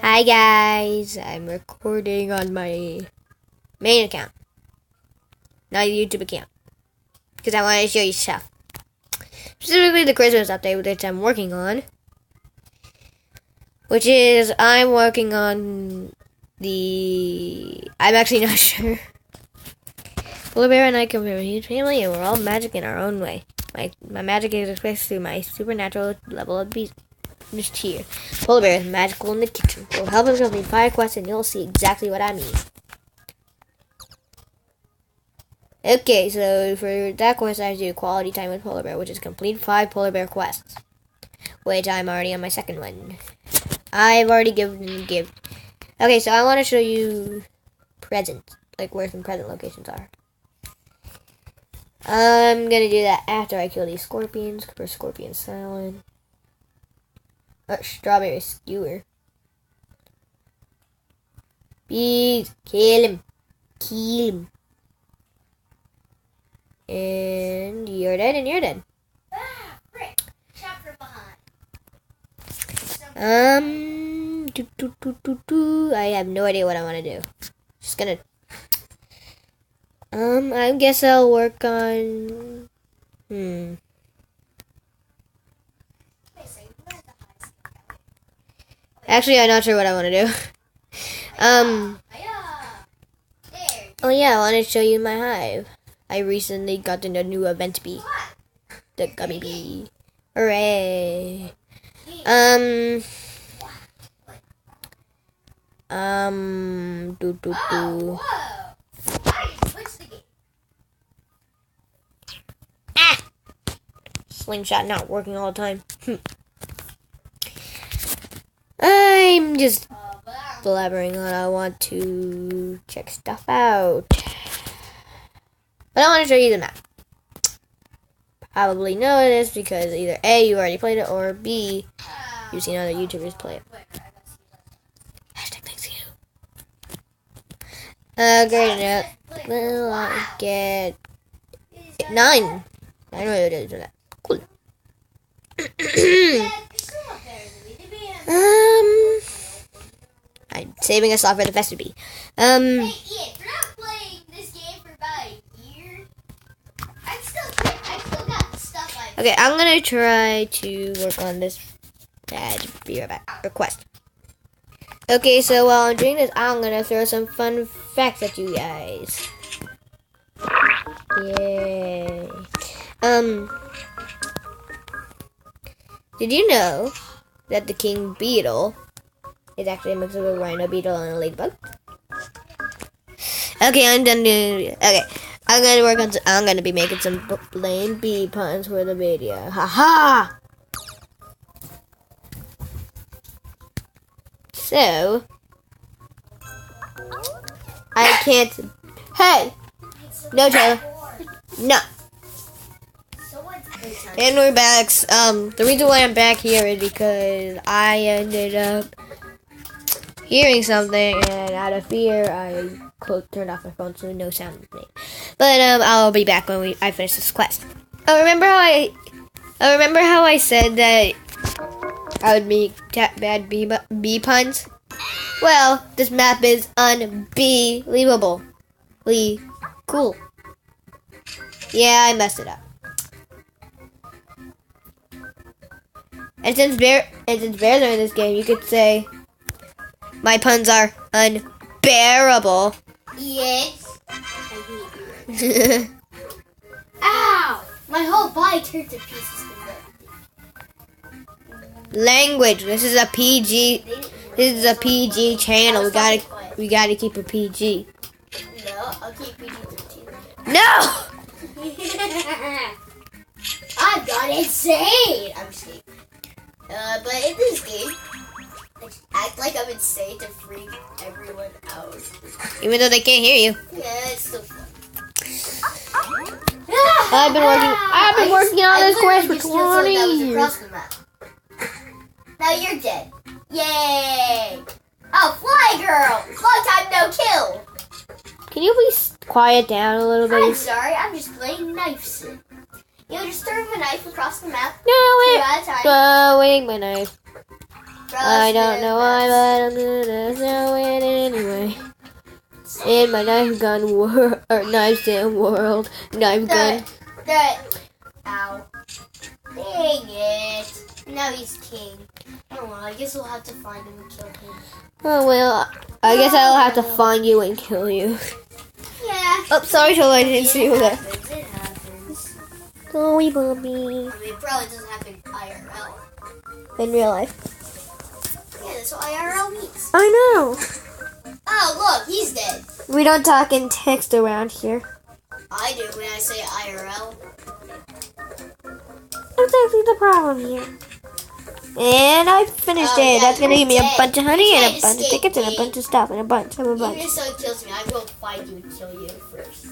Hi guys, I'm recording on my main account, not a YouTube account, because I want to show you stuff. Specifically the Christmas update, which I'm working on. I'm actually not sure. Polar Bear and I come from a huge family, and we're all magic in our own way. My magic is expressed through my supernatural level of beast cheer. Polar Bear is magical in the kitchen. We'll help him complete 5 quests, and you'll see exactly what I mean. Okay, so for that quest, I have to do quality time with Polar Bear, which is complete 5 Polar Bear quests, which I'm already on my second one. I've already given a gift. Okay, so I want to show you presents, like where some present locations are. I'm gonna do that after I kill these scorpions for scorpion salad. Strawberry skewer. Please kill him. Kill him. And you're dead, and you're dead. Frick. Chapter behind. I have no idea what I want to do. Just gonna. I guess I'll work on. Actually, I'm not sure what I want to do. Oh yeah, I want to show you my hive. I recently got in a new event bee. The gummy bee. Hooray. Ah! Slingshot not working all the time. I'm just blabbering on. I want to check stuff out. But I want to show you the map. Probably know this because either A, you already played it, or B, you've seen other YouTubers play it. Hashtag thanks you. Great enough. Well, I get 9. I don't know what it is for that. Cool. I'm saving a slot for the festive bee. Hey, Ian, if you're not playing this game for about a year, I still got stuff like. Okay, I'm gonna try to work on this bad be right back request. Okay, so while I'm doing this, I'm gonna throw some fun facts at you guys. Yay. Did you know that the king beetle is actually a mix of a rhino beetle and a ladybug? Okay, I'm done doing it. Okay, I'm gonna be making some lame bee puns for the video. Haha! So, I can't. Hey! No, Taylor. No. And we're back. The reason why I'm back here is because I ended up hearing something, and out of fear, I turned off my phone so no sound was made. But I'll be back when I finish this quest. Remember how I said that I would make bad bee puns? Well, this map is unbelievable. Cool. Yeah, I messed it up. And since bears are in this game, you could say my puns are unbearable. Yes. I hate you. Ow! My whole body turned to pieces. Language. This is a PG. This is a PG channel. We gotta keep it PG. No, I'll keep PG-13. No. I've gone insane. I'm just kidding. But in this game, I just act like I'm insane to freak everyone out. Even though they can't hear you. Yeah, it's still fun. I've been working on this quest for 20 years. Now you're dead. Yay! Oh, Fly Girl! Long time no kill! Can you please quiet down a little bit? I'm sorry, I'm just playing knife sim. You know, just throw a knife across the map. No, wait. Two at a time. Waiting my knife. I don't know why, but I'm gonna throw it anyway. In my knife gun world, or knife gun world, knife gun. Ow. Dang it. Now he's king. Oh well, I guess we'll have to find him and kill him. Oh well, I guess I'll have to find you and kill you. Yeah. Oh, sorry, Joel, I didn't see you there. It happens. Sorry, Bobby. I mean, it probably doesn't happen IRL. In real life. Yeah, that's what IRL means. I know. Oh, look, he's dead. We don't talk in text around here. I do when I say IRL. That's actually the problem here. And I finished Oh, it. yeah, That's gonna give me a you're bunch of dead. honey You and a can't bunch of escape tickets and a me. bunch of stuff and a bunch. Even if someone kills me, I will find you and kill you first.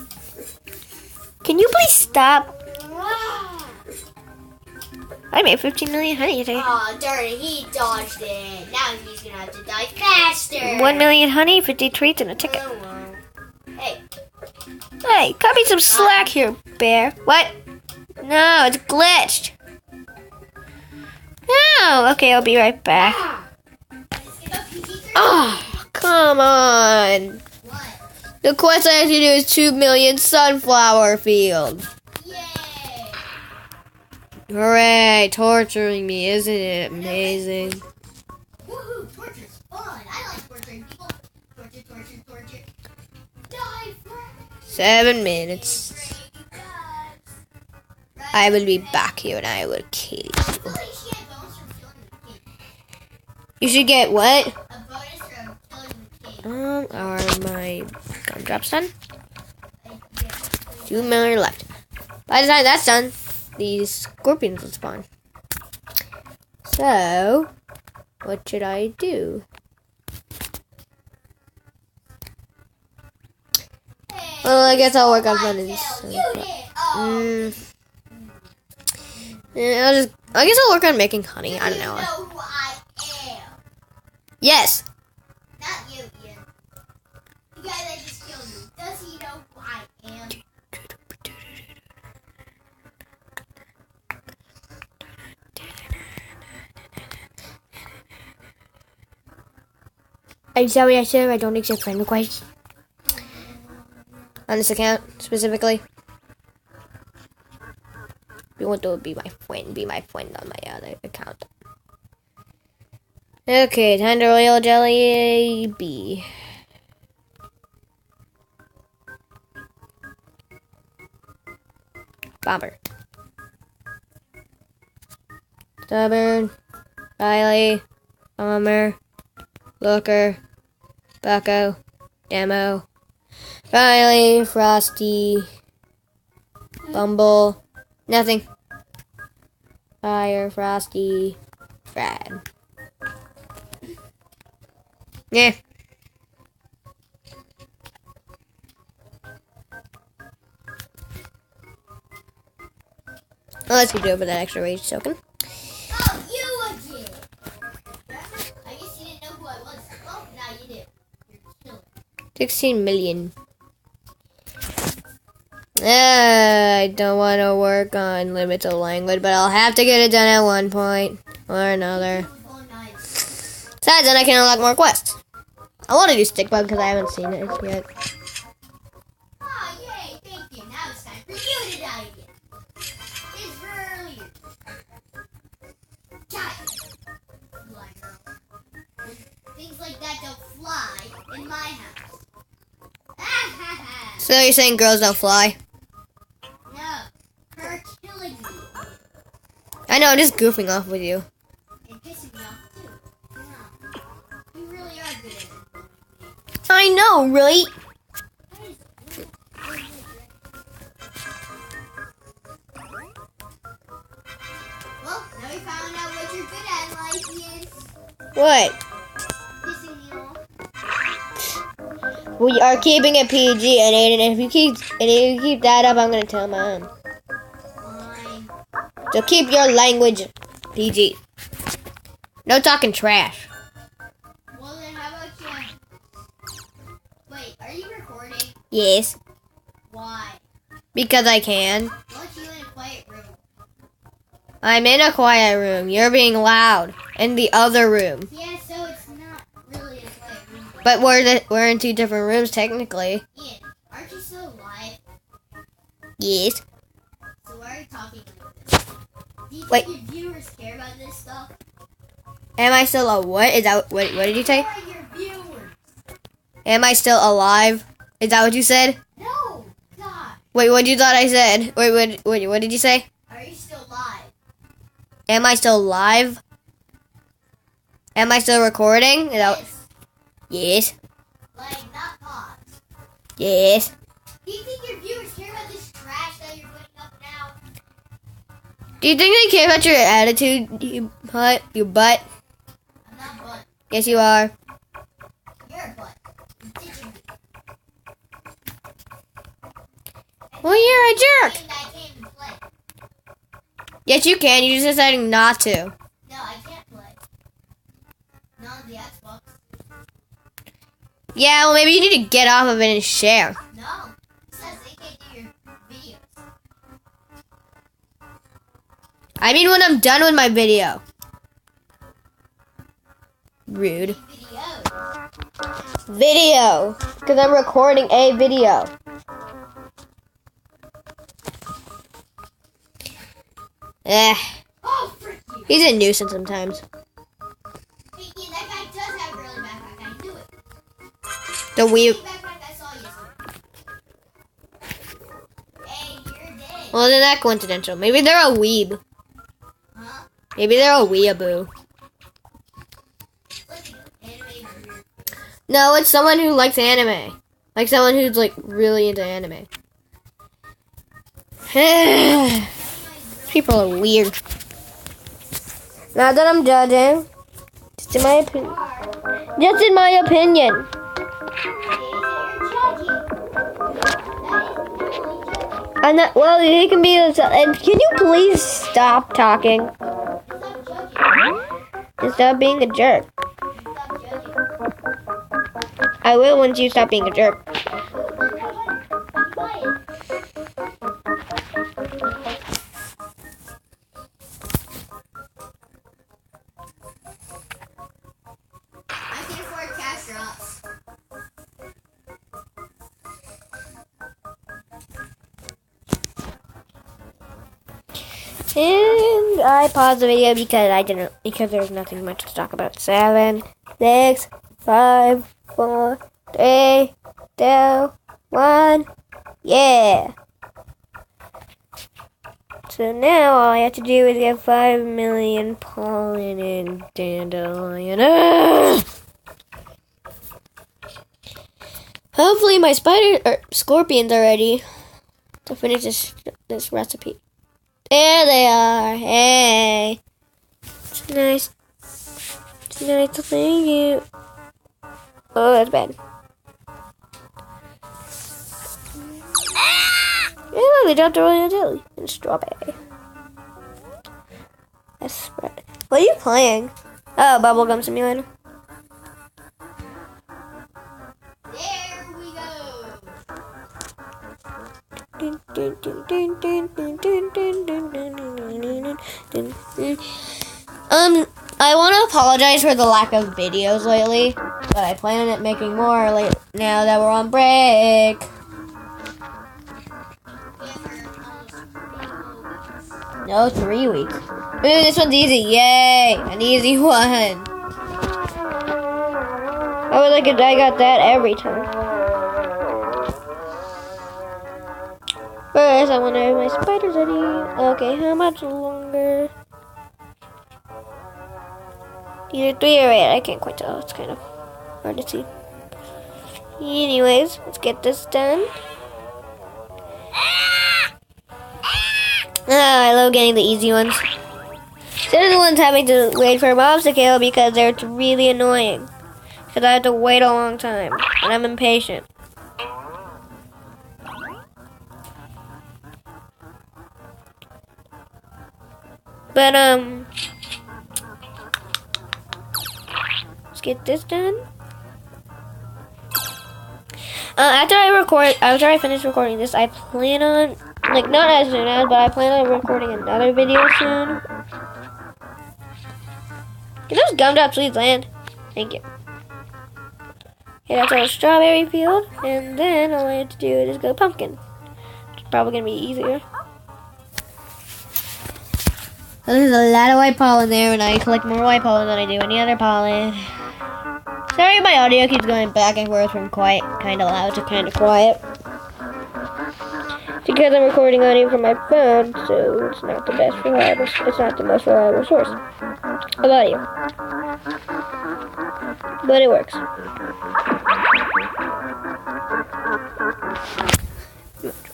Can you please stop? I made 15 million honey today. Oh, darn it, he dodged it. Now he's gonna have to die faster. 1 million honey, 50 treats, and a ticket. Oh, well. Hey. Hey, cut me some slack here, bear. What? No, it's glitched. No, okay, I'll be right back. Oh, come on. What? The quest I have to do is 2 million sunflower fields. Yay! Hooray, torturing me, isn't it amazing? Woohoo, torture's fun. I like torturing people. Torture. Die first. 7 minutes. I will be back here and I will kill you. You should get what? A bonus from killing the king. Are my gumdrops done? 2 million left. By the time that's done, these scorpions will spawn. So, what should I do? Well, I guess I'll work on finding yeah, I guess I'll work on making honey. I don't know. Who I am. Yes. Not you, Ian. The guy that just killed you. Does he know who I am? I'm sorry, I said I don't accept friend requests. On this account, specifically. You want to be my friend on my other account. Okay, time to royal jelly B. Bomber. Stubborn. Riley. Bomber. Looker. Bucko. Demo. Riley. Frosty. Bumble. Nothing. Fire. Frosty. Brad. Yeah. Well, let's keep doing for that extra rage token. Oh, you again. I guess you didn't know who I was. Oh, now you do. You're killing. 16 million. I don't want to work on limits of language, but I'll have to get it done at one point or another. Oh, nice. Besides, then I can unlock more quests. I want to do stick bug because I haven't seen it yet. Oh, yay. Thank you. Now it's time for you to die again. It's for earlier. Die. Blind girl. Things like that don't fly in my house. So you're saying girls don't fly? No. Her killing me. I know, I'm just goofing off with you. And pissing me off too. No. You really are good at it. I know, right? Well, now we found out what you're good at, Lycius. What? Pissing me off. We are keeping it PG, and Aiden, if you keep that up, I'm gonna tell Mom. Fine. So keep your language PG. No talking trash. Well then, how about you? Wait, are you recording? Yes, Why? because I can. Why don't you in a quiet room? I'm in a quiet room. You're being loud. In the other room. Yeah, so it's not really a room. But we're in 2 different rooms technically. Ian, aren't you still alive? Yes. So why are you talking like this? Do you think your viewers care about this stuff? Am I still a what? Is that what did you say? Who are your viewers? Am I still alive? Is that what you said? No, God. Wait, what you thought I said? Wait, what did you say? Are you still alive? Am I still live? Am I still recording? Yes. Yes. Like, not pause. Yes. Do you think your viewers care about this trash that you're putting up now? Do you think they care about your attitude, you butt? You butt? I'm not butt. Yes, you are. You're a butt. You're ditching me. Well, you're a jerk. Game that I can't even play. Yes, you can. You just decided not to. No, I can't play. Not on the Xbox. Yeah, well, maybe you need to get off of it and share. No. It says they can't do your videos. I mean, when I'm done with my video. Rude. Videos. Video. Because I'm recording a video. Oh, frick you. He's a nuisance sometimes. Hey, Ian, that guy does have a really backpack. I knew it. The weeb. Same backpack I saw yesterday. Hey, you're dead. Well, isn't that coincidental? Maybe they're a weeb. Huh? Maybe they're a weeaboo. Look at anime weird. No, it's someone who likes anime. Like someone who's like really into anime. People are weird. Not that I'm judging. Just in my opinion. Just in my opinion. I'm not, well, he can be. And can you please stop talking? And stop being a jerk. I will once you stop being a jerk. I can afford cash drops. And I paused the video because there's nothing much to talk about. 7, 6, 5, 4, 3, 2, 1. Yeah. So now all I have to do is get 5 million pollen and dandelion. Hopefully my scorpions are ready to finish this recipe. There they are. Hey. It's nice. It's nice to see you. Oh, that's bad. Yeah, they dropped a royal jelly and strawberry. That's spread. What are you playing? Oh, Bubblegum Simulator. There we go. I want to apologize for the lack of videos lately, but I plan on making more now that we're on break. No, 3 weeks. Ooh, this one's easy. Yay! An easy one. I got that every time. First, I want to have my spiders ready. Okay, how much longer? Either 3 or 8. I can't quite tell. It's kind of hard to see. Anyways, let's get this done. I love getting the easy ones. They're the ones having to wait for mobs to kill because they're really annoying. Because I have to wait a long time. And I'm impatient. But, let's get this done. After I finish recording this, I plan on, not as soon as, but I plan on recording another video soon. Can those gumdrops please land? Thank you. Okay, that's our strawberry field. And then all I have to do is go pumpkin. It's probably going to be easier. There's a lot of white pollen there, and I collect more white pollen than I do any other pollen. Sorry, my audio keeps going back and forth from quiet, kind of loud to kind of quiet. Because I'm recording audio from my phone, so it's not the best reliable. It's not the most reliable source of audio, but it works.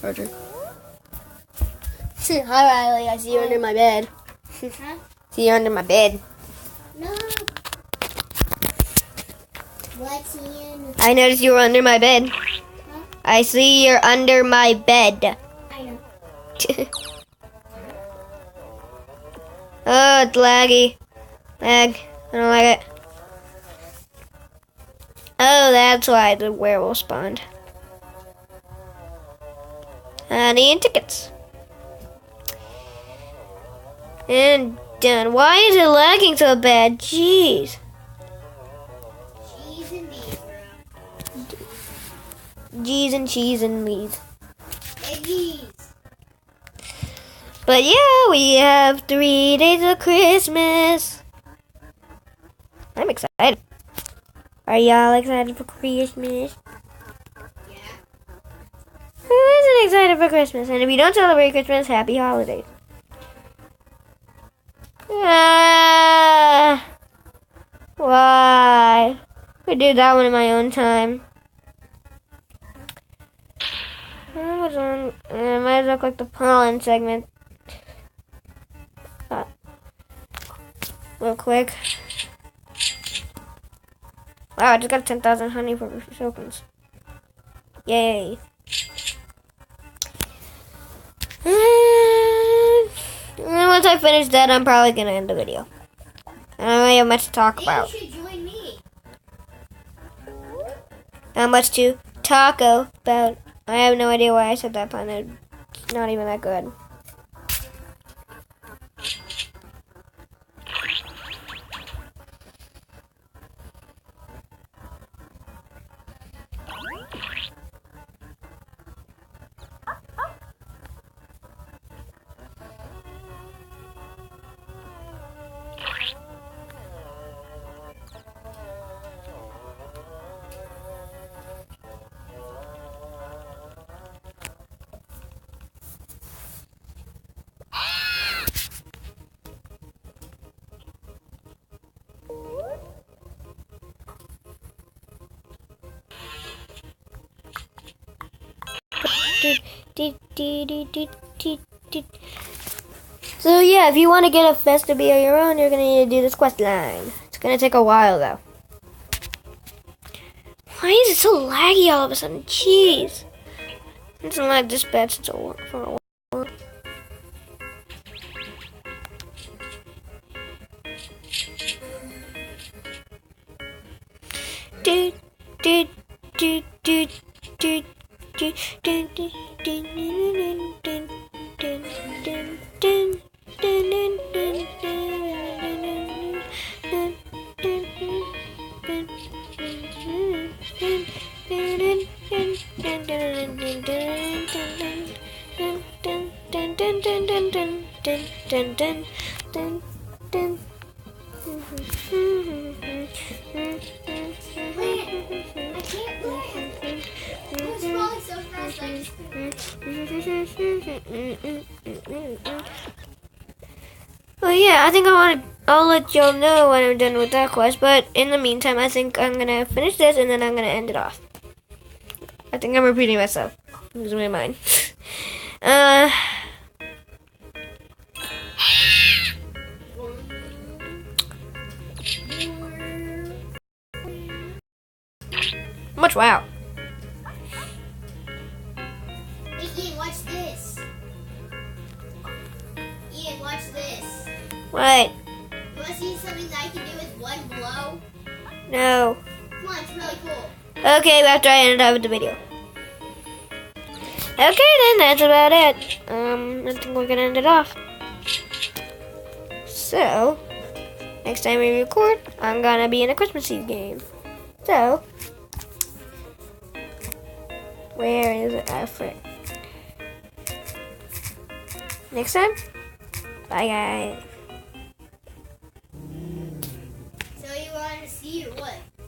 Charger. Hi, Riley. I see you under my bed. Huh? See you under my bed. No. What's in? I noticed you were under my bed. Huh? I see you're under my bed. I know. Oh, it's laggy. Lag. I don't like it. Oh, that's why the werewolf spawned. Honey and tickets. And done. Why is it lagging so bad? Jeez. Cheese and meat, bro. G's and cheese and leaves. Eggies. But yeah, we have 3 days of Christmas. I'm excited. Are y'all excited for Christmas? Yeah. Who isn't excited for Christmas? And if you don't celebrate Christmas, happy holidays. Why? I do that one in my own time. I might as well click the pollen segment. Real quick. Wow, I just got 10,000 honey for tokens. Yay. And once I finish that, I'm probably going to end the video. I don't really have much to talk about. You should join me. Not much to talk about. I have no idea why I said that pun. It's not even that good. So yeah, if you want to get a Festa Bee of your own, you're going to need to do this quest line. It's going to take a while though. Why is it so laggy all of a sudden? Jeez. It's not like this bad since for a while. Well, yeah, I think I'll let y'all know when I'm done with that quest, but in the meantime, I think I'm gonna finish this and then I'm gonna end it off. I think I'm repeating myself. Losing my mind. Much wow. Hey, Ian, watch this. Ian, watch this. What? You want to see something that I can do with one blow? No. Come on, it's really cool. Okay, after I ended up with the video. Okay then, that's about it. I think we're gonna end it off. So, next time we record, I'm gonna be in a Christmas Eve game. So, where is it? I forget. Next time, bye guys. So you want to see or what?